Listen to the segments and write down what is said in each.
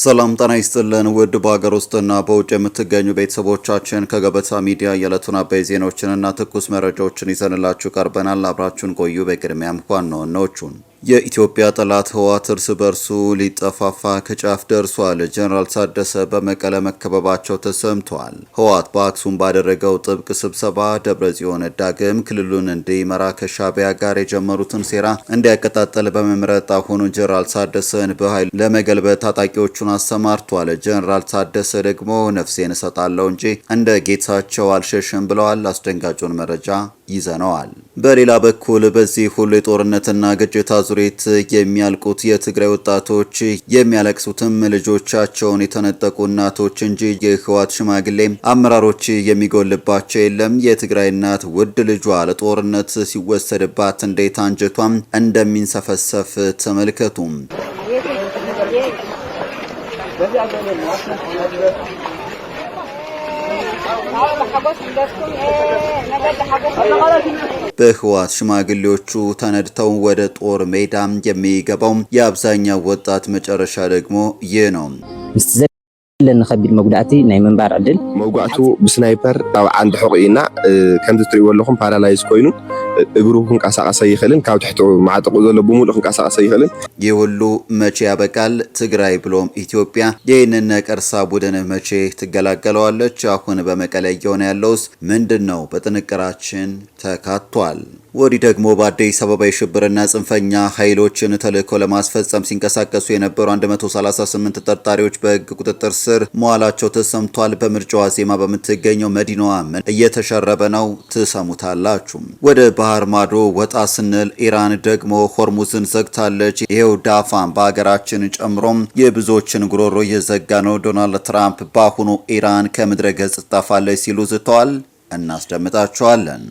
ሰላም ጤና ይስጥልን ውድ በአገር ውስጥና በውጭ የምትገኙ ቤተሰቦቻችን ከገበታ ሚዲያ የዕለቱን አበይ ዜናዎችንና ትኩስ መረጃዎችን ይዘንላችሁ ቀርበናል። አብራችሁን ቆዩ። በቅድሚያም ዋናዎቹን የኢትዮጵያ ጠላት ህወሓት እርስ በርሱ ሊጠፋፋ ከጫፍ ደርሷል። ጀነራል ታደሰ በመቀለ መከበባቸው ተሰምቷል። ህወሓት በአክሱም ባደረገው ጥብቅ ስብሰባ ደብረጽዮን ዳግም ክልሉን እንዲመራ ከሻዕቢያ ጋር የጀመሩትን ሴራ እንዲያቀጣጠል በመምረጥ አሁን ጀነራል ታደሰን በኃይል ለመገልበጥ ታጣቂዎቹን አሰማርቷል። ጀነራል ታደሰ ደግሞ ነፍሴን እሰጣለሁ እንጂ እንደ ጌታቸው አልሸሽም ብለዋል። አስደንጋጩን መረጃ ይዘነዋል። በሌላ በኩል በዚህ ሁሉ የጦርነትና ግጭት አዙሪት የሚያልቁት የትግራይ ወጣቶች የሚያለቅሱትም ልጆቻቸውን የተነጠቁ እናቶች እንጂ የህወሓት ሽማግሌ አመራሮች የሚጎልባቸው የለም። የትግራይ እናት ውድ ልጇ ለጦርነት ሲወሰድባት እንዴት አንጀቷም እንደሚንሰፈሰፍ ተመልከቱ። በህወሓት ሽማግሌዎቹ ተነድተው ወደ ጦር ሜዳ የሚገባው የአብዛኛው ወጣት መጨረሻ ደግሞ ይህ ነው። لن نخبي الموجوداتي نايم من بار عدل موجوداتو بسنايبر أو عند حقيقنا كم تطري ولا خم بارالايز كوينو እግሩን ካሳቀሰ ይኸልን ካብ ትሕቶ ማዕጠቁ ዘሎ በሙሉ ካሳቀሰ ይኸልን ይሁሉ መቼ ያበቃል? ትግራይ ብሎም ኢትዮጵያ ይህንን ነቀርሳ ቡድን መቼ ትገላገለዋለች? አሁን በመቀለ የሆነ ያለውስ ምንድነው? በጥንቅራችን ተካቷል። ወዲህ ደግሞ በአዲስ አበባ የሽብርና ጽንፈኛ ኃይሎችን ተልዕኮ ለማስፈጸም ሲንቀሳቀሱ የነበሩ 138 ተጠርጣሪዎች በሕግ ቁጥጥር ስር መዋላቸው ተሰምቷል። በምርጫዋ ዜማ በምትገኘው መዲናዋ ምን እየተሸረበ ነው? ትሰሙታላችሁ። ወደ ባህር ማዶ ወጣ ስንል ኢራን ደግሞ ሆርሙዝን ዘግታለች። ይሄው ዳፋን በአገራችን ጨምሮም የብዙዎችን ጉሮሮ እየዘጋ ነው። ዶናልድ ትራምፕ በአሁኑ ኢራን ከምድረ ገጽ ትጠፋለች ሲሉ ዝተዋል። እናስደምጣቸዋለን።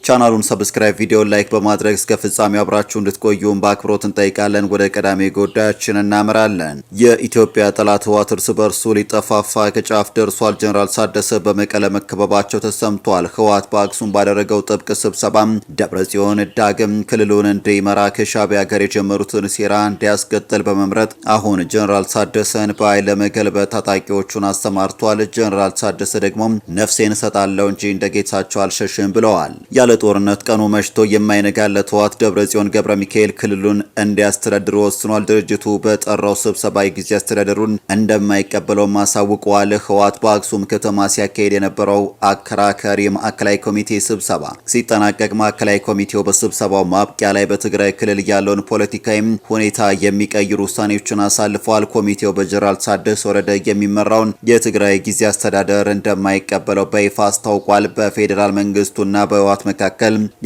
ቻናሉን ሰብስክራይብ፣ ቪዲዮ ላይክ በማድረግ እስከ ፍጻሜው አብራችሁ እንድትቆዩም በአክብሮት እንጠይቃለን። ወደ ቀዳሚ ጉዳያችን እናመራለን። የኢትዮጵያ ጠላት ህወሓት እርስ በርሱ ሊጠፋፋ ከጫፍ ደርሷል። ጀነራል ታደሰ በመቀለ መከበባቸው ተሰምቷል። ህወሓት በአክሱም ባደረገው ጥብቅ ስብሰባ ደብረጽዮን ዳግም ክልሉን እንዲመራ ከሻዕቢያ ጋር የጀመሩትን ሴራ እንዲያስቀጥል በመምረጥ አሁን ጀነራል ታደሰን በኃይል ለመገልበጥ ታጣቂዎቹን አሰማርቷል። ጀነራል ታደሰ ደግሞ ነፍሴን እሰጣለሁ እንጂ እንደ ጌታቸው አልሸሽም ብለዋል። ጦርነት ቀኑ መሽቶ የማይነጋለት ህወሓት ደብረጽዮን ገብረ ሚካኤል ክልሉን እንዲያስተዳድሩ ወስኗል። ድርጅቱ በጠራው ስብሰባ የጊዜ አስተዳደሩን እንደማይቀበለው ማሳውቀዋል። ህወሓት በአክሱም ከተማ ሲያካሄድ የነበረው አከራካሪ ማዕከላዊ ኮሚቴ ስብሰባ ሲጠናቀቅ ማዕከላዊ ኮሚቴው በስብሰባው ማብቂያ ላይ በትግራይ ክልል ያለውን ፖለቲካዊ ሁኔታ የሚቀይሩ ውሳኔዎችን አሳልፈዋል። ኮሚቴው በጀነራል ታደሰ ወረደ የሚመራውን የትግራይ ጊዜ አስተዳደር እንደማይቀበለው በይፋ አስታውቋል። በፌዴራል መንግስቱና በህወሓት መካከል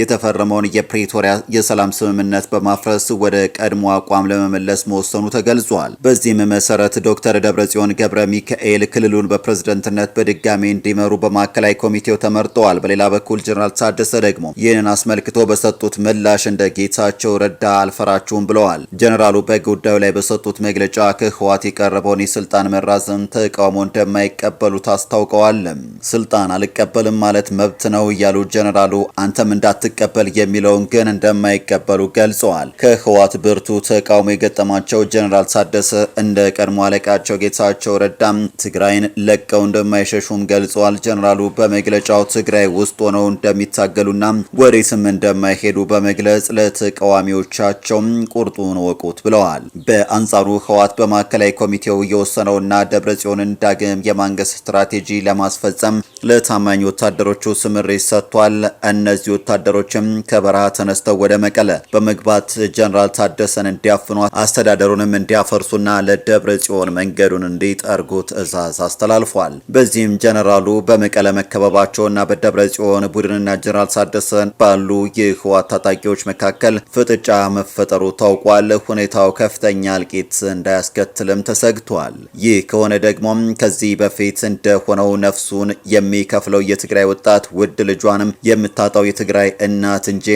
የተፈረመውን የፕሪቶሪያ የሰላም ስምምነት በማፍረስ ወደ ቀድሞ አቋም ለመመለስ መወሰኑ ተገልጿል። በዚህም መሰረት ዶክተር ደብረጽዮን ገብረ ሚካኤል ክልሉን በፕሬዝዳንትነት በድጋሚ እንዲመሩ በማዕከላዊ ኮሚቴው ተመርጠዋል። በሌላ በኩል ጀነራል ታደሰ ደግሞ ይህንን አስመልክቶ በሰጡት ምላሽ እንደ ጌታቸው ረዳ አልፈራችሁም ብለዋል። ጀነራሉ በጉዳዩ ላይ በሰጡት መግለጫ ከህወሓት የቀረበውን የስልጣን መራዘም ተቃውሞ እንደማይቀበሉት አስታውቀዋል። ስልጣን አልቀበልም ማለት መብት ነው ያሉ ጀነራሉ አንተም እንዳትቀበል የሚለውን ግን እንደማይቀበሉ ገልጸዋል። ከህወሓት ብርቱ ተቃውሞ የገጠማቸው ጀነራል ታደሰ እንደ ቀድሞ አለቃቸው ጌታቸው ረዳም ትግራይን ለቀው እንደማይሸሹም ገልጸዋል። ጀነራሉ በመግለጫው ትግራይ ውስጥ ሆነው እንደሚታገሉና ወዴትም እንደማይሄዱ በመግለጽ ለተቃዋሚዎቻቸው ቁርጡን ወቁት ብለዋል። በአንጻሩ ህወሓት በማዕከላዊ ኮሚቴው የወሰነውና ደብረጽዮንን ዳግም የማንገስ ስትራቴጂ ለማስፈጸም ለታማኝ ወታደሮቹ ስምሪት ሰጥቷል። እነዚህ ወታደሮችም ከበረሃ ተነስተው ወደ መቀለ በመግባት ጀነራል ታደሰን እንዲያፍኑ አስተዳደሩንም እንዲያፈርሱና ለደብረ ጽዮን መንገዱን እንዲጠርጉ ትዕዛዝ አስተላልፏል። በዚህም ጀነራሉ በመቀለ መከበባቸውና በደብረ ጽዮን ቡድንና ጀነራል ታደሰን ባሉ የህወሓት ታጣቂዎች መካከል ፍጥጫ መፈጠሩ ታውቋል። ሁኔታው ከፍተኛ እልቂት እንዳያስከትልም ተሰግቷል። ይህ ከሆነ ደግሞ ከዚህ በፊት እንደሆነው ነፍሱን የሚከፍለው የትግራይ ወጣት ውድ ልጇንም የምታጣው የትግራይ እናት እንጂ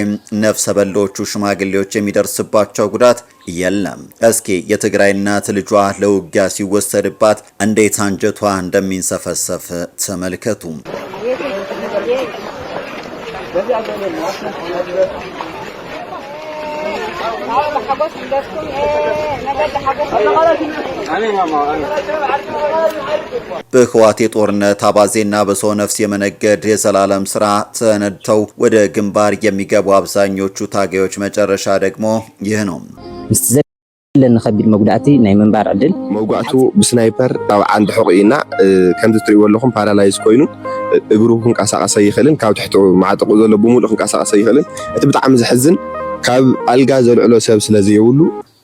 ነፍሰ በሎቹ ሽማግሌዎች የሚደርስባቸው ጉዳት የለም። እስኪ የትግራይ እናት ልጇ ለውጊያ ሲወሰድባት እንዴት አንጀቷ እንደሚንሰፈሰፍ ተመልከቱ። በህወሓት የጦርነት አባዜና በሰው ነፍስ የመነገድ የዘላለም ስራ ተነድተው ወደ ግንባር የሚገቡ አብዛኞቹ ታጋዮች መጨረሻ ደግሞ ይህ ነው። ለን ከቢድ መጉዳእቲ ናይ መንባር ዕድል መጉዳእቱ ብስናይፐር ኣብ ዓንዲ ሕቁኢና ከምዚ ትሪእዎ ኣለኹም ፓራላይዝ ኮይኑ እግሩ ክንቀሳቀሰ ይኽእልን ካብ ትሕቲ ማዕጥቁ ዘሎ ብሙሉእ ክንቀሳቀሰ ይኽእልን እቲ ብጣዕሚ ዝሕዝን ካብ አልጋ ዘልዕሎ ሰብ ስለዘይብሉ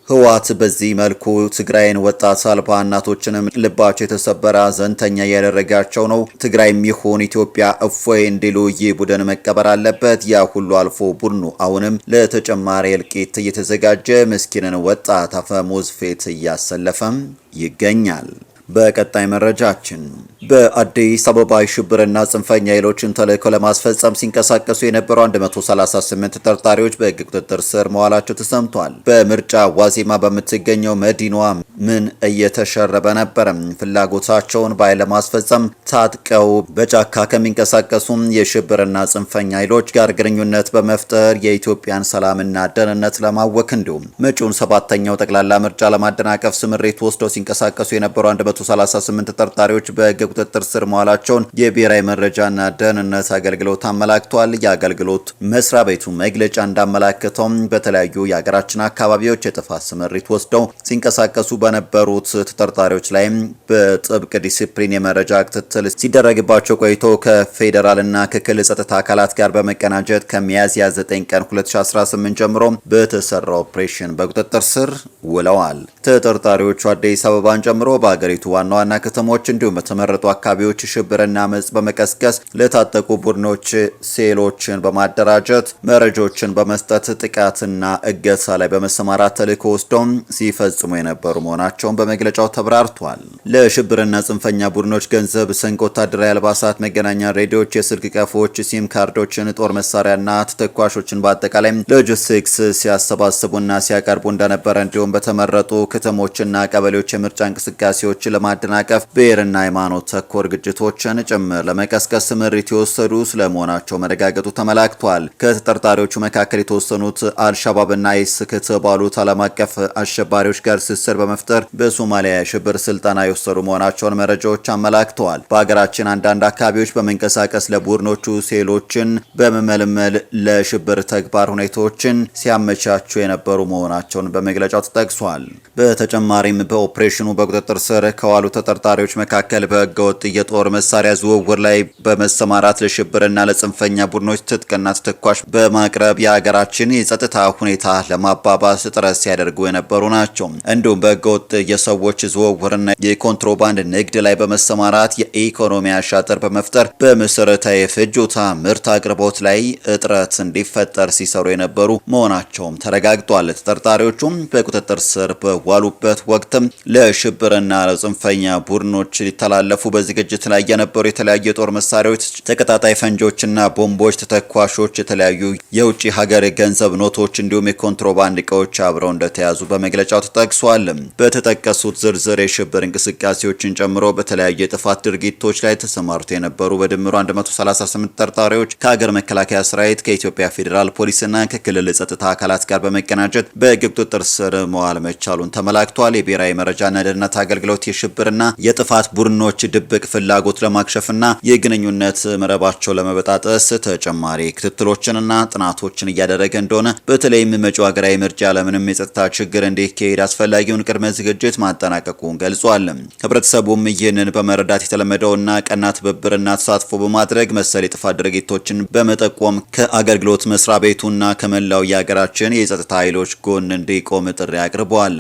ህወሓት በዚህ መልኩ ትግራይን ወጣት አልባ እናቶችንም ልባቸው የተሰበረ ዘንተኛ ያደረጋቸው ነው። ትግራይም ይሁን ኢትዮጵያ እፎይ እንዲሉ ይህ ቡድን መቀበር አለበት። ያ ሁሉ አልፎ ቡድኑ አሁንም ለተጨማሪ እልቂት እየተዘጋጀ ምስኪንን ወጣት አፈሙዝ ፊት እያሰለፈም ይገኛል። በቀጣይ መረጃችን በአዲስ አበባ ሽብርና ጽንፈኛ ኃይሎችን ተልዕኮ ለማስፈጸም ሲንቀሳቀሱ የነበሩ 138 ተጠርጣሪዎች በሕግ ቁጥጥር ስር መዋላቸው ተሰምቷል። በምርጫ ዋዜማ በምትገኘው መዲናዋ ምን እየተሸረበ ነበር? ፍላጎታቸውን በኃይል ለማስፈጸም ታጥቀው በጫካ ከሚንቀሳቀሱ የሽብርና ጽንፈኛ ኃይሎች ጋር ግንኙነት በመፍጠር የኢትዮጵያን ሰላምና ደህንነት ለማወክ እንዲሁም መጪውን 7ኛው ጠቅላላ ምርጫ ለማደናቀፍ ስምሪት ወስደው ሲንቀሳቀሱ የነበሩ 138 ተጠርጣሪዎች በሕግ ቁጥጥር ስር መዋላቸውን የብሔራዊ መረጃና ደህንነት አገልግሎት አመላክቷል። የአገልግሎት መስሪያ ቤቱ መግለጫ እንዳመላከተው በተለያዩ የሀገራችን አካባቢዎች የጥፋት ስምሪት ወስደው ሲንቀሳቀሱ በነበሩት ተጠርጣሪዎች ላይ በጥብቅ ዲሲፕሊን የመረጃ ክትትል ሲደረግባቸው ቆይቶ ከፌዴራልና ከክልል ጸጥታ አካላት ጋር በመቀናጀት ከሚያዝያ 9 ቀን 2018 ጀምሮ በተሰራ ኦፕሬሽን በቁጥጥር ስር ውለዋል። ተጠርጣሪዎቹ አዲስ አበባን ጨምሮ በአገሪቱ ዋና ዋና ከተሞች እንዲሁም በተመረጡ አካባቢዎች ሽብርና አመጽ በመቀስቀስ ለታጠቁ ቡድኖች ሴሎችን በማደራጀት መረጃዎችን በመስጠት ጥቃትና እገታ ላይ በመሰማራት ተልዕኮ ወስደው ሲፈጽሙ የነበሩ መሆናቸውን በመግለጫው ተብራርቷል። ለሽብርና ጽንፈኛ ቡድኖች ገንዘብ፣ ስንቅ፣ ወታደራዊ አልባሳት፣ መገናኛ ሬዲዮዎች፣ የስልክ ቀፎች፣ ሲም ካርዶችን፣ ጦር መሳሪያና ተተኳሾችን በአጠቃላይ ሎጂስቲክስ ሲያሰባስቡና ሲያቀርቡ እንደነበረ እንዲሁም በተመረጡ ከተሞችና ቀበሌዎች የምርጫ እንቅስቃሴዎችን ለማደናቀፍ ብሔርና ሃይማኖት ተኮር ግጭቶችን ጭምር ለመቀስቀስ ስምሪት የወሰዱ ስለመሆናቸው መረጋገጡ ተመላክቷል። ከተጠርጣሪዎቹ መካከል የተወሰኑት አልሻባብና አይስ ከተባሉት ዓለም አቀፍ አሸባሪዎች ጋር ትስስር በመፍጠር በሶማሊያ የሽብር ስልጠና የወሰዱ መሆናቸውን መረጃዎች አመላክተዋል። በሀገራችን አንዳንድ አካባቢዎች በመንቀሳቀስ ለቡድኖቹ ሴሎችን በመመልመል ለሽብር ተግባር ሁኔታዎችን ሲያመቻቹ የነበሩ መሆናቸውን በመግለጫው ተጠቅሷል። በተጨማሪም በኦፕሬሽኑ በቁጥጥር ስር ከዋሉ ተጠርጣሪዎች መካከል በህገወጥ የጦር መሳሪያ ዝውውር ላይ በመሰማራት ለሽብርና ለጽንፈኛ ቡድኖች ትጥቅና ተተኳሽ በማቅረብ የሀገራችን የጸጥታ ሁኔታ ለማባባስ ጥረት ሲያደርጉ የነበሩ ናቸው። እንዲሁም በህገወጥ የሰዎች ዝውውርና የኮንትሮባንድ ንግድ ላይ በመሰማራት የኢኮኖሚ አሻጥር በመፍጠር በመሰረታዊ ፍጆታ ምርት አቅርቦት ላይ እጥረት እንዲፈጠር ሲሰሩ የነበሩ መሆናቸውም ተረጋግጧል። ተጠርጣሪዎቹም በቁጥጥር ስር በዋሉበት ወቅትም ለሽብርና ለጽንፈኛ ቡድኖች ሊተላለፉ በዝግጅት ላይ የነበሩ የተለያዩ የጦር መሳሪያዎች፣ ተቀጣጣይ ፈንጆችና ቦምቦች፣ ተተኳሾች፣ የተለያዩ የውጭ ሀገር ገንዘብ ኖቶች እንዲሁም የኮንትሮባንድ እቃዎች አብረው እንደተያዙ በመግለጫው ተጠቅሷል። በተጠቀሱት ዝርዝር የሽብር እንቅስቃሴዎችን ጨምሮ በተለያዩ የጥፋት ድርጊቶች ላይ ተሰማርተው የነበሩ በድምሩ 138 ተጠርጣሪዎች ከሀገር መከላከያ ሰራዊት፣ ከኢትዮጵያ ፌዴራል ፖሊስና ከክልል ጸጥታ አካላት ጋር በመቀናጀት በሕግ ቁጥጥር ስር መዋል መቻሉን ተመላክቷል። የብሔራዊ መረጃና ደህንነት አገልግሎት የሽብርና የጥፋት ቡድኖች ድብቅ ፍላጎት ለማክሸፍና የግንኙነት መረባቸው ለመበጣጠስ ተጨማሪ ክትትሎችንና ጥናቶችን እያደረገ እንደሆነ በተለይም መጪው ሀገራዊ ምርጫ ያለምንም የጸጥታ ችግር እንዲካሄድ አስፈላጊውን ቅድመ ዝግጅት ማጠናቀቁን ገልጿል። ህብረተሰቡም ይህንን በመረዳት የተለመደውና ቀና ትብብርና ተሳትፎ በማድረግ መሰል የጥፋት ድርጊቶችን በመጠቆም ከአገልግሎት መስሪያ ቤቱና ከመላው የሀገራችን የጸጥታ ኃይሎች ጎን እንዲቆም ጥሪ አቅርበዋል።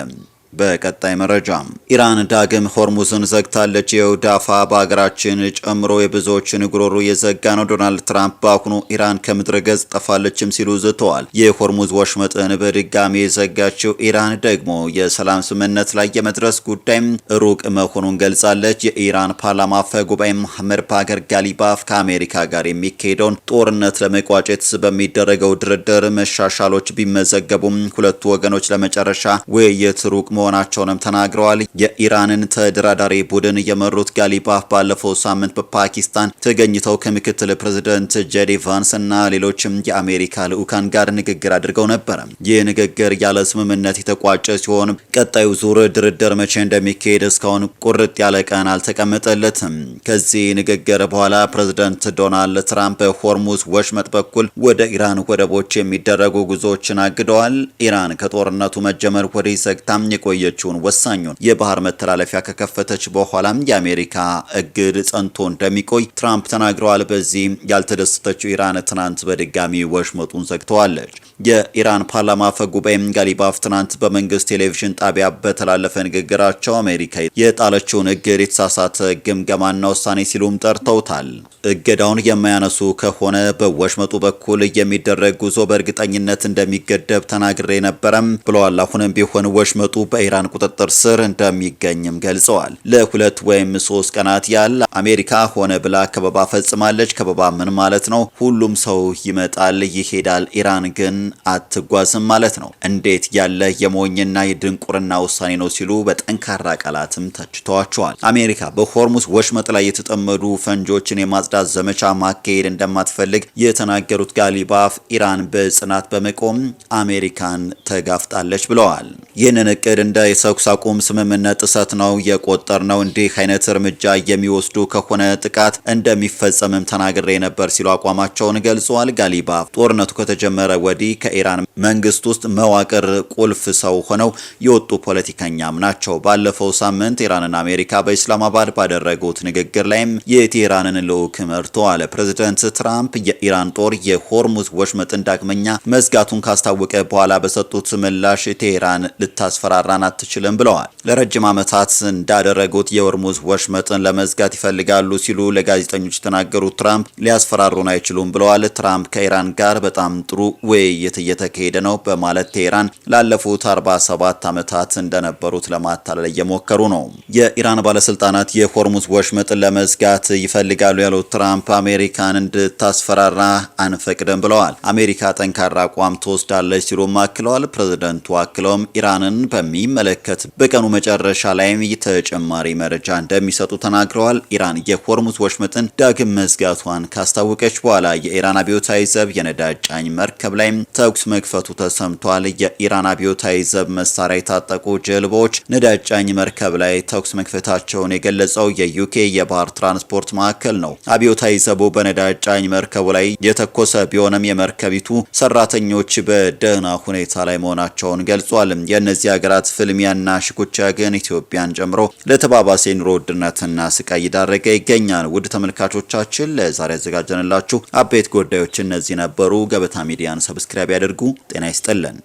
በቀጣይ መረጃ ኢራን ዳግም ሆርሙዝን ዘግታለች። የውዳፋ በሀገራችን ጨምሮ የብዙዎችን ጉሮሮ የዘጋ ነው። ዶናልድ ትራምፕ በአሁኑ ኢራን ከምድረ ገጽ ጠፋለችም ሲሉ ዝተዋል። የሆርሙዝ ወሽመጥን በድጋሚ የዘጋችው ኢራን ደግሞ የሰላም ስምምነት ላይ የመድረስ ጉዳይ ሩቅ መሆኑን ገልጻለች። የኢራን ፓርላማ አፈ ጉባኤ መሐመድ ባገር ጋሊባፍ ከአሜሪካ ጋር የሚካሄደውን ጦርነት ለመቋጨት በሚደረገው ድርድር መሻሻሎች ቢመዘገቡም ሁለቱ ወገኖች ለመጨረሻ ውይይት ሩቅ መሆናቸውንም ተናግረዋል። የኢራንን ተደራዳሪ ቡድን የመሩት ጋሊባፍ ባለፈው ሳምንት በፓኪስታን ተገኝተው ከምክትል ፕሬዝዳንት ጄዲ ቫንስ እና ሌሎችም የአሜሪካ ልዑካን ጋር ንግግር አድርገው ነበር። ይህ ንግግር ያለ ስምምነት የተቋጨ ሲሆን ቀጣዩ ዙር ድርድር መቼ እንደሚካሄድ እስካሁን ቁርጥ ያለ ቀን አልተቀመጠለትም። ከዚህ ንግግር በኋላ ፕሬዝዳንት ዶናልድ ትራምፕ በሆርሙዝ ወሽመጥ በኩል ወደ ኢራን ወደቦች የሚደረጉ ጉዞዎችን አግደዋል። ኢራን ከጦርነቱ መጀመር ወዲህ ዘግታም የቆየችውን ወሳኙን የባህር መተላለፊያ ከከፈተች በኋላም የአሜሪካ እግድ ጸንቶ እንደሚቆይ ትራምፕ ተናግረዋል። በዚህ ያልተደሰተችው ኢራን ትናንት በድጋሚ ወሽመጡን ዘግተዋለች። የኢራን ፓርላማ አፈ ጉባኤም ጋሊባፍ ትናንት በመንግስት ቴሌቪዥን ጣቢያ በተላለፈ ንግግራቸው አሜሪካ የጣለችውን እግድ የተሳሳተ ግምገማና ውሳኔ ሲሉም ጠርተውታል። እገዳውን የማያነሱ ከሆነ በወሽመጡ በኩል የሚደረግ ጉዞ በእርግጠኝነት እንደሚገደብ ተናግሬ ነበረም ብለዋል። አሁንም ቢሆን ወሽመጡ በኢራን ቁጥጥር ስር እንደሚገኝም ገልጸዋል። ለ2 ወይም 3 ቀናት ያህል አሜሪካ ሆነ ብላ ከበባ ፈጽማለች። ከበባ ምን ማለት ነው? ሁሉም ሰው ይመጣል ይሄዳል፣ ኢራን ግን አትጓዝም ማለት ነው። እንዴት ያለ የሞኝና የድንቁርና ውሳኔ ነው ሲሉ በጠንካራ ቃላትም ተችተዋቸዋል። አሜሪካ በሆርሙዝ ወሽመጥ ላይ የተጠመዱ ፈንጆችን የማጽዳት ዘመቻ ማካሄድ እንደማትፈልግ የተናገሩት ጋሊባፍ ኢራን በጽናት በመቆም አሜሪካን ተጋፍጣለች ብለዋል። ይህንን እቅድ እንደ የተኩስ አቁም ስምምነት ጥሰት ነው የቆጠርነው። እንዲህ አይነት እርምጃ የሚወስዱ ከሆነ ጥቃት እንደሚፈጸምም ተናግሬ ነበር ሲሉ አቋማቸውን ገልጸዋል። ጋሊባፍ ጦርነቱ ከተጀመረ ወዲህ ከኢራን መንግስት ውስጥ መዋቅር ቁልፍ ሰው ሆነው የወጡ ፖለቲከኛም ናቸው። ባለፈው ሳምንት ኢራንና አሜሪካ በኢስላማባድ ባደረጉት ንግግር ላይም የቴህራንን ልዑክ መርተዋል። ፕሬዝዳንት ትራምፕ የኢራን ጦር የሆርሙዝ ወሽመጥን ዳግመኛ መዝጋቱን ካስታወቀ በኋላ በሰጡት ምላሽ ቴህራን ልታስፈራራን አትችልም ብለዋል። ለረጅም ዓመታት እንዳደረጉት የሆርሙዝ ወሽመጥን ለመዝጋት ይፈልጋሉ ሲሉ ለጋዜጠኞች የተናገሩት ትራምፕ ሊያስፈራሩን አይችሉም ብለዋል። ትራምፕ ከኢራን ጋር በጣም ጥሩ ውይይት እየተካሄደ ነው በማለት ቴህራን ላለፉት 47 ዓመታት እንደነበሩት ለማታለል እየሞከሩ ነው። የኢራን ባለስልጣናት የሆርሙዝ ወሽመጥን ለመዝጋት ይፈልጋሉ ያሉት ትራምፕ አሜሪካን እንድታስፈራራ አንፈቅድም ብለዋል። አሜሪካ ጠንካራ አቋም ትወስዳለች ሲሉም አክለዋል። ፕሬዝዳንቱ አክለውም ኢራንን በሚመለከት በቀኑ መጨረሻ ላይም ተጨማሪ መረጃ እንደሚሰጡ ተናግረዋል። ኢራን የሆርሙዝ ወሽመጥን ዳግም መዝጋቷን ካስታወቀች በኋላ የኢራን አብዮታዊ ዘብ የነዳጅ ጫኝ መርከብ ላይ ተኩስ መክፈቱ ተሰምቷል። የኢራን አብዮታዊ ዘብ መሳሪያ የታጠቁ ጀልባዎች ነዳጅ ጫኝ መርከብ ላይ ተኩስ መክፈታቸውን የገለጸው የዩኬ የባህር ትራንስፖርት ማዕከል ነው። አብዮታዊ ዘቡ በነዳጅ ጫኝ መርከቡ ላይ የተኮሰ ቢሆንም የመርከቢቱ ሰራተኞች በደህና ሁኔታ ላይ መሆናቸውን ገልጿል። የእነዚህ ሀገራት ፍልሚያና ሽኩቻ ግን ኢትዮጵያን ጨምሮ ለተባባሰ ኑሮ ውድነትና ስቃይ እየዳረገ ይገኛል። ውድ ተመልካቾቻችን ለዛሬ ያዘጋጀንላችሁ አበይት ጉዳዮች እነዚህ ነበሩ። ገበታ ሚዲያን ሰብስክራይብ ያድርጉ። ጤና ይስጥልን።